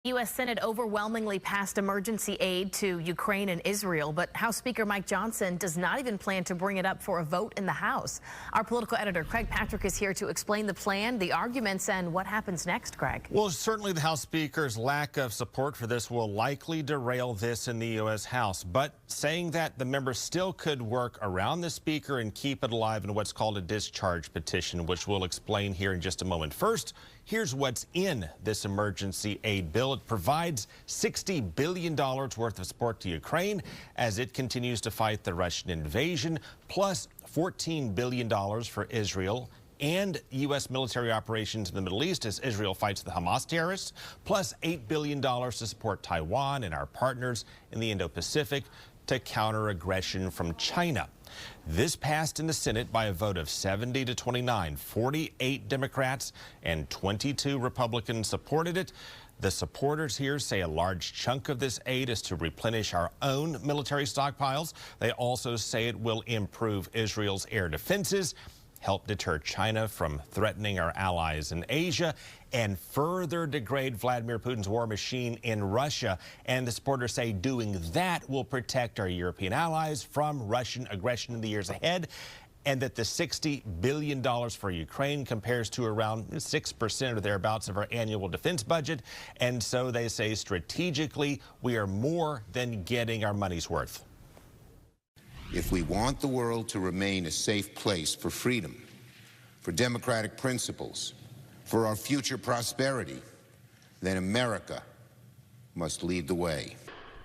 U.S. Senate overwhelmingly passed emergency aid to Ukraine and Israel, but House Speaker Mike Johnson does not even plan to bring it up for a vote in the House. Our political editor Craig Patrick is here to explain the plan, the arguments, and what happens next, Craig. Well, certainly the House Speaker's lack of support for this will likely derail this in the U.S. House, but saying that the members still could work around the Speaker and keep it alive in what's called a discharge petition, which we'll explain here in just a moment. First, here's what's in this emergency aid bill. It provides $60 billion worth of support to Ukraine as it continues to fight the Russian invasion, plus $14 billion for Israel and U.S. military operations in the Middle East as Israel fights the Hamas terrorists, plus $8 billion to support Taiwan and our partners in the Indo-Pacific to counter aggression from China. This passed in the Senate by a vote of 70 to 29. 48 Democrats and 22 Republicans supported it. The supporters here say a large chunk of this aid is to replenish our own military stockpiles. They also say it will improve Israel's air defenses, help deter China from threatening our allies in Asia, and further degrade Vladimir Putin's war machine in Russia. And the supporters say doing that will protect our European allies from Russian aggression in the years ahead, and that the $60 billion for Ukraine compares to around 6% or thereabouts of our annual defense budget. And so they say strategically, we are more than getting our money's worth. If we want the world to remain a safe place for freedom, for democratic principles, for our future prosperity, then America must lead the way.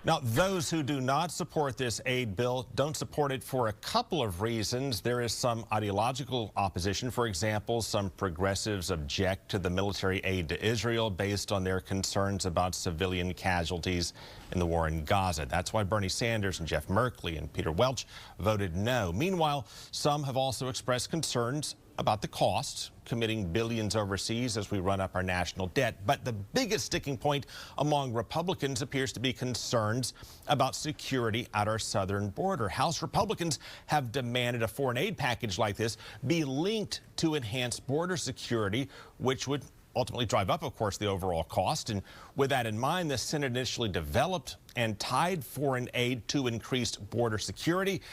Now, those who do not support this aid bill don't support it for a couple of reasons. There is some ideological opposition. For example, some progressives object to the military aid to Israel based on their concerns about civilian casualties in the war in Gaza. That's why Bernie Sanders and Jeff Merkley and Peter Welch voted no. Meanwhile, some have also expressed concerns about the cost, committing billions overseas as we run up our national debt. But the biggest sticking point among Republicans appears to be concerns about security at our southern border. House Republicans have demanded a foreign aid package like this be linked to enhanced border security, which would ultimately drive up, of course, the overall cost. And with that in mind, the Senate initially developed and tied foreign aid to increased border security.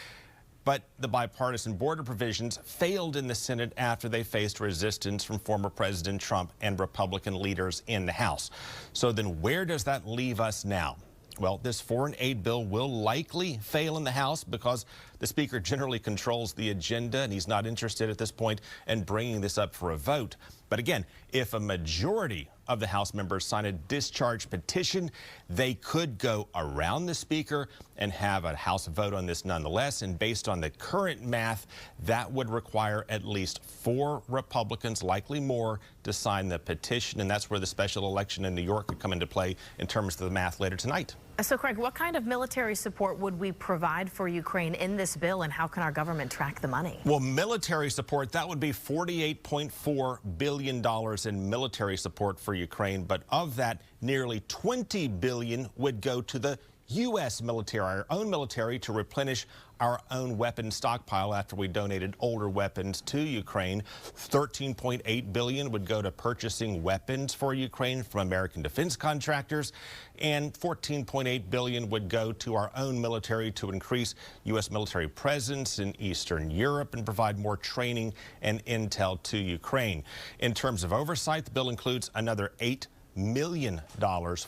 But the bipartisan border provisions failed in the Senate after they faced resistance from former President Trump and Republican leaders in the House. So then where does that leave us now? Well, this foreign aid bill will likely fail in the House because the Speaker generally controls the agenda, and he's not interested at this point in bringing this up for a vote. But again, if a majority of the House members sign a discharge petition, they could go around the Speaker and have a House vote on this nonetheless. And based on the current math, that would require at least 4 Republicans, likely more, to sign the petition. And that's where the special election in New York could come into play in terms of the math later tonight. So, Craig, what kind of military support would we provide for Ukraine in this bill, and how can our government track the money? Well, military support, that would be $48.4 billion in military support for Ukraine. But of that, nearly $20 billion would go to the U.S. military, our own military, to replenish our own weapon stockpile after we donated older weapons to Ukraine. $13.8 billion would go to purchasing weapons for Ukraine from American defense contractors, and $14.8 billion would go to our own military to increase U.S. military presence in Eastern Europe and provide more training and intel to Ukraine. In terms of oversight, the bill includes another $8 million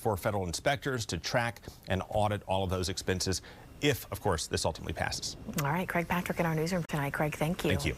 for federal inspectors to track and audit all of those expenses if, of course, this ultimately passes. All right, Craig Patrick in our newsroom tonight. Craig, thank you. Thank you.